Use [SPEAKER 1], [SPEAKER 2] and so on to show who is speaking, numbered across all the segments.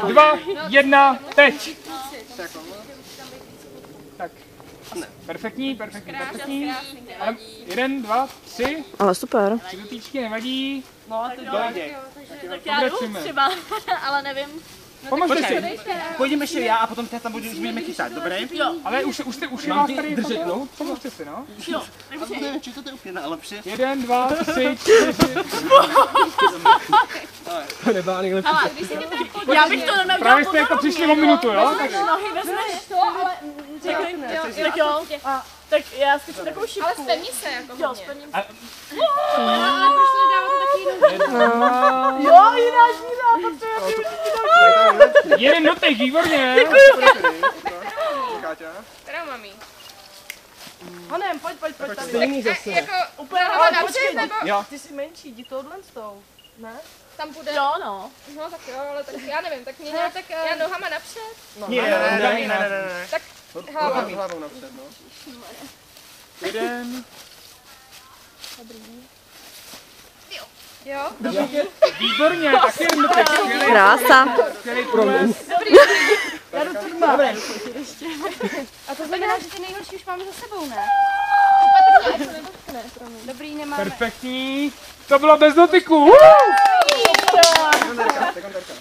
[SPEAKER 1] 2, 1, teď. Tak. Perfektní. Ale 1, 2, 3.
[SPEAKER 2] Ale super.
[SPEAKER 1] 3 dotýčky nevadí.
[SPEAKER 3] No a ty
[SPEAKER 1] Dojde.
[SPEAKER 3] tak já jdu třeba, ale nevím.
[SPEAKER 1] Pomožte si.
[SPEAKER 4] Pojďme ještě já a potom tam budeme chytat, dobré?
[SPEAKER 3] Jo.
[SPEAKER 1] Ale už je vás tady držet, no? Pomožte si, no.
[SPEAKER 3] Jo.
[SPEAKER 4] Ne, či to je úplně nejlepší.
[SPEAKER 1] 1, 2, 3, 4.
[SPEAKER 3] Já bych to neměl.
[SPEAKER 1] Právě jste jako přišli o minutu, jo? Tak
[SPEAKER 3] Nohy vezmeš to, ale tak jo. Tak já skočím takovou šipku.
[SPEAKER 5] Ale spevni se jako hodně.
[SPEAKER 3] Jo, spevním se.
[SPEAKER 5] A proč to nedáváte taky
[SPEAKER 3] Jo, jináč jiná, potřebuje.
[SPEAKER 1] jeden dotek, výborně.
[SPEAKER 5] Teda mami.
[SPEAKER 3] Honem, pojď tady.
[SPEAKER 5] Stejný zase. Jako
[SPEAKER 3] Úplně
[SPEAKER 5] ale napřed nebo?
[SPEAKER 4] Jo.
[SPEAKER 3] Ty jsi menší, jdi tohle s tou. Ne?
[SPEAKER 5] Tam bude.
[SPEAKER 3] Jo, no.
[SPEAKER 5] No tak jo, ale tak já nevím, tak mě nějak tak já nohama napřed.
[SPEAKER 4] Ne.
[SPEAKER 5] Tak hlavou.
[SPEAKER 4] Hlavou napřed, no.
[SPEAKER 1] 1.
[SPEAKER 5] Jo.
[SPEAKER 1] Výborně, tak jeden dotek.
[SPEAKER 2] Krása.
[SPEAKER 1] Skvělý průles.
[SPEAKER 3] Já jdu tu mám.
[SPEAKER 5] A to znamená, že ty nejhorší už máme za sebou, ne? Dobrý, nemáme.
[SPEAKER 1] Perfektní. To bylo bez dotyku.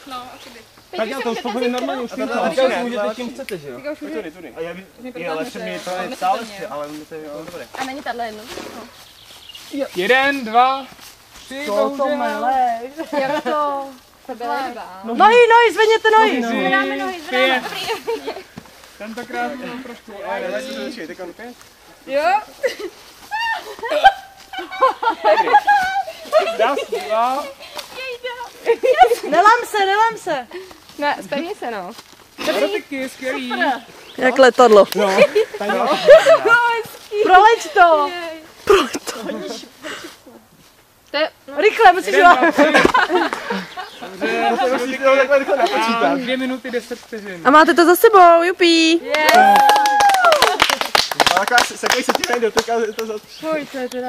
[SPEAKER 5] No, asi by.
[SPEAKER 4] Tak já to už povím normálně, už můžete čím chcete, že jo? A já bych, ale lepší mi to je stále, ale to je dobré.
[SPEAKER 5] A není tahle jedno?
[SPEAKER 1] 1, 2, 3,
[SPEAKER 3] To melej.
[SPEAKER 5] Jak to? To byla ryba.
[SPEAKER 3] Nohy, zvedněte nohy.
[SPEAKER 5] Zvedáme nohy, zvedáme. Dobrý.
[SPEAKER 1] tentokrát to bylo trošku.
[SPEAKER 5] Jo.
[SPEAKER 1] Raz, 2.
[SPEAKER 3] Nelám se.
[SPEAKER 5] Ne, spevni se, no.
[SPEAKER 1] Dotyky, skvělý.
[SPEAKER 2] Jak letadlo.
[SPEAKER 3] Proleď to.
[SPEAKER 5] To je,
[SPEAKER 3] Rychle, musíš
[SPEAKER 1] Jeden,
[SPEAKER 3] dělat.
[SPEAKER 1] dva, 3. A 2 minuty 10 vteřin.
[SPEAKER 2] A máte to za sebou, jupí.
[SPEAKER 4] Ale taková se ti najde, to je to za...
[SPEAKER 3] Fuj, to je teda.